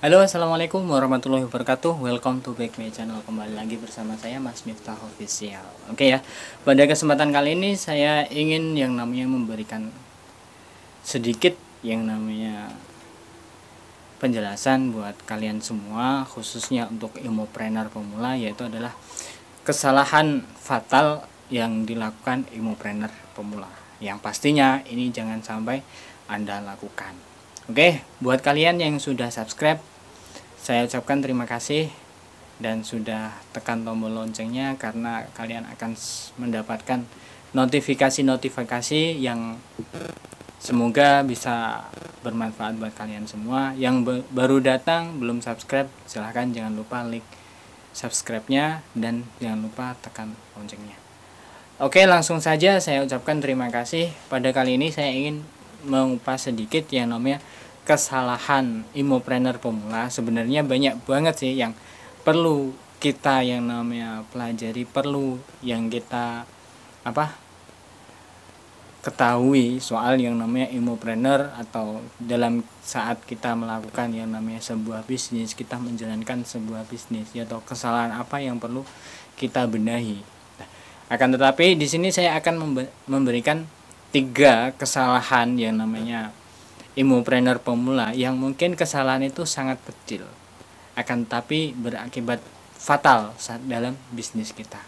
Halo, assalamualaikum warahmatullahi wabarakatuh. Welcome to back my channel. Kembali lagi bersama saya Mas Miftah Official. Oke ya, pada kesempatan kali ini saya ingin yang namanya memberikan sedikit yang namanya penjelasan buat kalian semua, khususnya untuk ilmupreneur pemula, yaitu adalah kesalahan fatal yang dilakukan ilmupreneur pemula. Yang pastinya ini jangan sampai Anda lakukan. Oke, buat kalian yang sudah subscribe, saya ucapkan terima kasih dan sudah tekan tombol loncengnya, karena kalian akan mendapatkan notifikasi-notifikasi yang semoga bisa bermanfaat buat kalian semua. Yang baru datang belum subscribe, silahkan jangan lupa like subscribe-nya dan jangan lupa tekan loncengnya. Oke, langsung saja saya ucapkan terima kasih. Pada kali ini saya ingin mengupas sedikit yang namanya kesalahan ilmupreneur pemula. Sebenarnya banyak banget sih yang perlu kita yang namanya pelajari, perlu yang kita ketahui soal yang namanya ilmupreneur, atau dalam saat kita melakukan yang namanya sebuah bisnis, kita menjalankan sebuah bisnis, atau kesalahan apa yang perlu kita benahi. Akan tetapi di sini saya akan memberikan 3 kesalahan yang namanya ilmupreneur pemula, yang mungkin kesalahan itu sangat kecil, akan tetapi berakibat fatal saat dalam bisnis kita.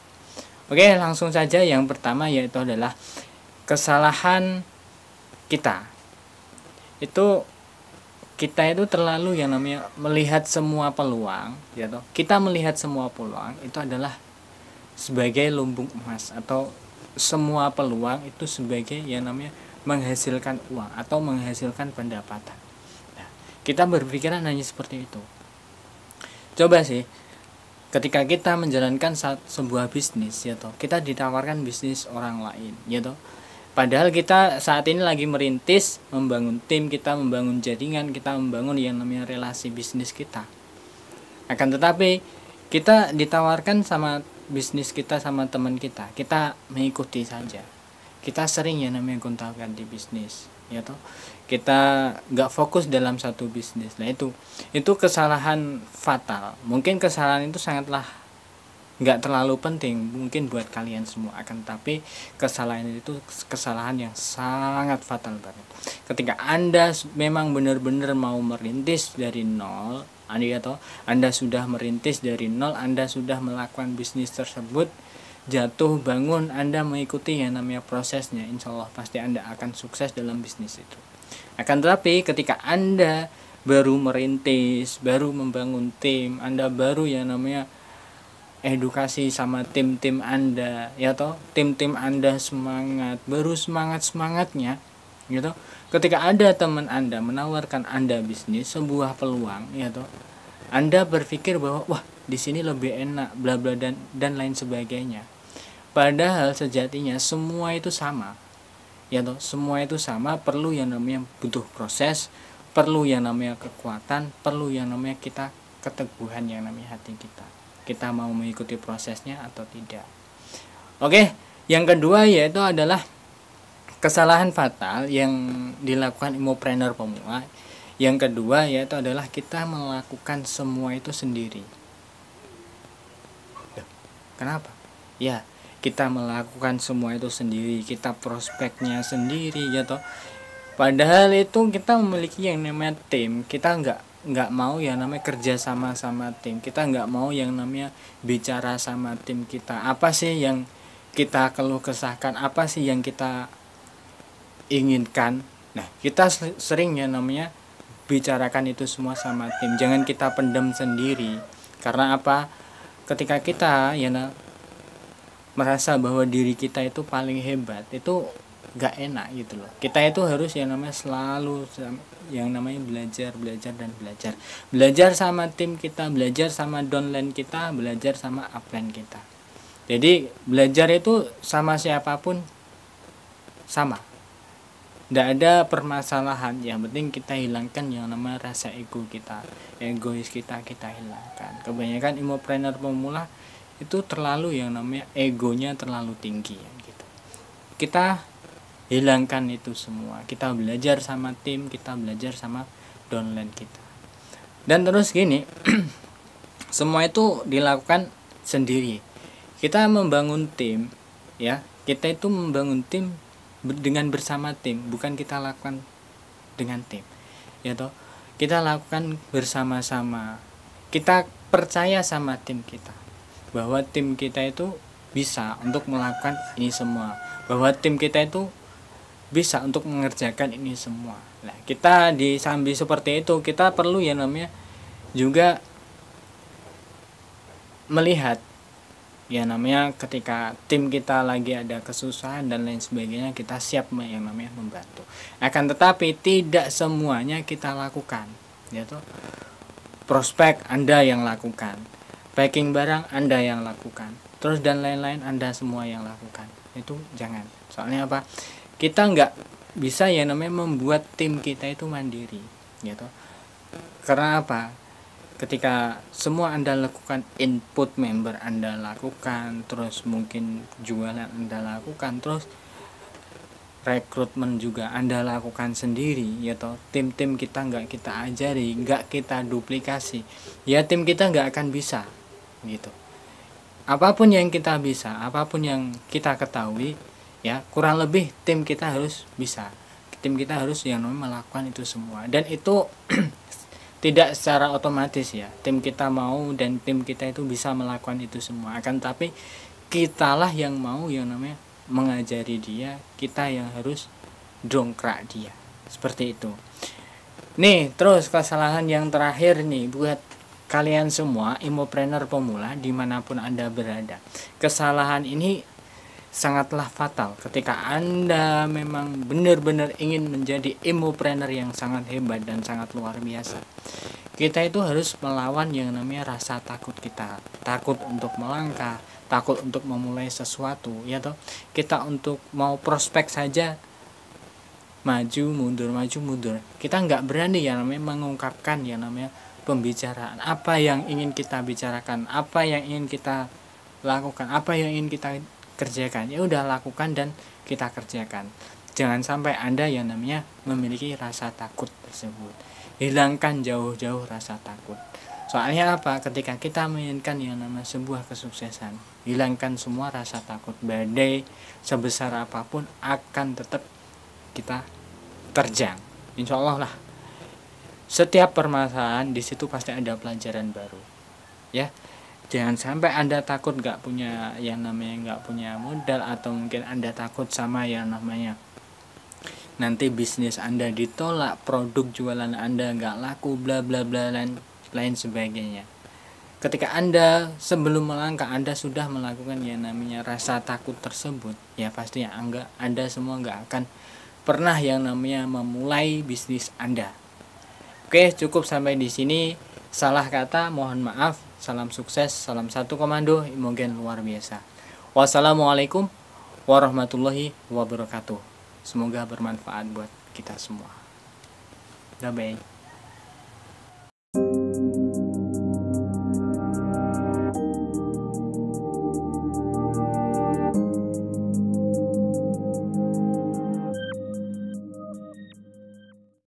Oke, langsung saja. Yang pertama yaitu adalah kesalahan kita itu terlalu yang namanya melihat semua peluang, kita melihat semua peluang itu adalah sebagai lumbung emas, atau semua peluang itu sebagai yang namanya menghasilkan uang atau menghasilkan pendapatan. Nah, kita berpikiran hanya seperti itu. Coba sih, ketika kita menjalankan sebuah bisnis, kita ditawarkan bisnis orang lain, padahal kita saat ini lagi merintis, membangun tim, kita membangun jaringan, kita membangun yang namanya relasi bisnis kita. Akan tetapi kita ditawarkan sama bisnis kita sama teman kita mengikuti saja. Kita sering yang namanya gonta-ganti bisnis, kita nggak fokus dalam satu bisnis. Nah, itu kesalahan fatal. Mungkin kesalahan itu sangatlah nggak terlalu penting mungkin buat kalian semua, akan tapi kesalahan itu kesalahan yang sangat fatal banget. Ketika Anda memang benar-benar mau merintis dari nol, Anda sudah merintis dari nol, Anda sudah melakukan bisnis tersebut, jatuh bangun, Anda mengikuti yang namanya prosesnya, insya Allah pasti Anda akan sukses dalam bisnis itu. Akan tetapi ketika Anda baru merintis, baru membangun tim, Anda baru yang namanya edukasi sama tim-tim Anda, tim-tim Anda semangat, baru semangatnya, ketika ada teman Anda menawarkan Anda bisnis, sebuah peluang, Anda berpikir bahwa wah, di sini lebih enak, bla bla dan lain sebagainya. Padahal sejatinya semua itu sama, semua itu sama. Perlu yang namanya butuh proses, perlu yang namanya kekuatan, perlu yang namanya kita keteguhan yang namanya hati kita mau mengikuti prosesnya atau tidak. Oke, yang kedua yaitu adalah kesalahan fatal yang dilakukan ilmupreneur pemula. Yang kedua yaitu adalah kita melakukan semua itu sendiri. Kenapa? Ya, kita melakukan semua itu sendiri, kita prospeknya sendiri, padahal itu kita memiliki yang namanya tim. Kita nggak mau yang namanya kerja sama tim, kita nggak mau yang namanya bicara sama tim kita. Apa sih yang kita keluh kesahkan, apa sih yang kita inginkan. Nah, kita sering yang namanya bicarakan itu semua sama tim, jangan kita pendam sendiri. Karena apa? Ketika kita merasa bahwa diri kita itu paling hebat, itu gak enak gitu loh. Kita itu harus yang namanya selalu yang namanya belajar dan belajar sama tim kita, belajar sama downline kita, belajar sama upline kita. Jadi belajar itu sama siapapun sama, tidak ada permasalahan. Yang penting kita hilangkan yang namanya rasa ego kita, egois kita hilangkan. Kebanyakan ilmupreneur pemula itu terlalu yang namanya egonya terlalu tinggi, Kita hilangkan itu semua. Kita belajar sama tim, kita belajar sama downline kita. Dan terus gini, semua itu dilakukan sendiri. Kita membangun tim, ya, kita itu membangun tim dengan bersama tim, bukan kita lakukan dengan tim, ya toh. Kita lakukan bersama-sama. Kita percaya sama tim kita, bahwa tim kita itu bisa untuk melakukan ini semua, bahwa tim kita itu bisa untuk mengerjakan ini semua. Nah, kita di sambil seperti itu, kita perlu ya namanya juga melihat ya namanya ketika tim kita lagi ada kesusahan dan lain sebagainya, kita siap yang namanya membantu. Akan tetapi tidak semuanya kita lakukan, yaitu prospek Anda yang lakukan, packing barang Anda yang lakukan, terus dan lain-lain Anda semua yang lakukan. Itu jangan. Soalnya apa? Kita nggak bisa ya namanya membuat tim kita itu mandiri, gitu. Karena apa? Ketika semua Anda lakukan, input member Anda lakukan, terus mungkin jualan Anda lakukan, terus rekrutmen juga Anda lakukan sendiri, ya toh. Tim-tim kita nggak kita ajari, nggak kita duplikasi, ya tim kita nggak akan bisa, gitu. Apapun yang kita bisa, apapun yang kita ketahui, ya kurang lebih tim kita harus bisa. Tim kita harus yang namanya melakukan itu semua, dan itu tidak secara otomatis ya tim kita mau dan tim kita itu bisa melakukan itu semua. Akan tapi kitalah yang mau yang namanya mengajari dia, kita yang harus dongkrak dia, seperti itu. Nih terus kesalahan yang terakhir nih buat kalian semua immopreneur pemula dimanapun Anda berada. Kesalahan ini sangatlah fatal ketika Anda memang benar-benar ingin menjadi immopreneur yang sangat hebat dan sangat luar biasa. Kita itu harus melawan yang namanya rasa takut kita, takut untuk melangkah, takut untuk memulai sesuatu, ya toh. Kita untuk mau prospek saja maju mundur, kita nggak berani ya namanya mengungkapkan yang namanya pembicaraan, apa yang ingin kita bicarakan, apa yang ingin kita lakukan, apa yang ingin kita kerjakan. Ya udah lakukan dan kita kerjakan. Jangan sampai Anda yang namanya memiliki rasa takut tersebut. Hilangkan jauh-jauh rasa takut. Soalnya apa? Ketika kita menginginkan yang namanya sebuah kesuksesan, hilangkan semua rasa takut. Badai sebesar apapun akan tetap kita terjang. Insya Allah lah. Setiap permasalahan di situ pasti ada pelajaran baru. Ya. Jangan sampai Anda takut nggak punya yang namanya nggak punya modal, atau mungkin Anda takut sama yang namanya nanti bisnis Anda ditolak, produk jualan Anda nggak laku, bla bla bla dan lain sebagainya. Ketika Anda sebelum melangkah Anda sudah melakukan yang namanya rasa takut tersebut, ya pasti Anda semua nggak akan pernah yang namanya memulai bisnis Anda. Oke, cukup sampai di sini. Salah kata mohon maaf. Salam sukses, salam satu komando, Imogen luar biasa. Wassalamualaikum warahmatullahi wabarakatuh. Semoga bermanfaat buat kita semua. Bye-bye.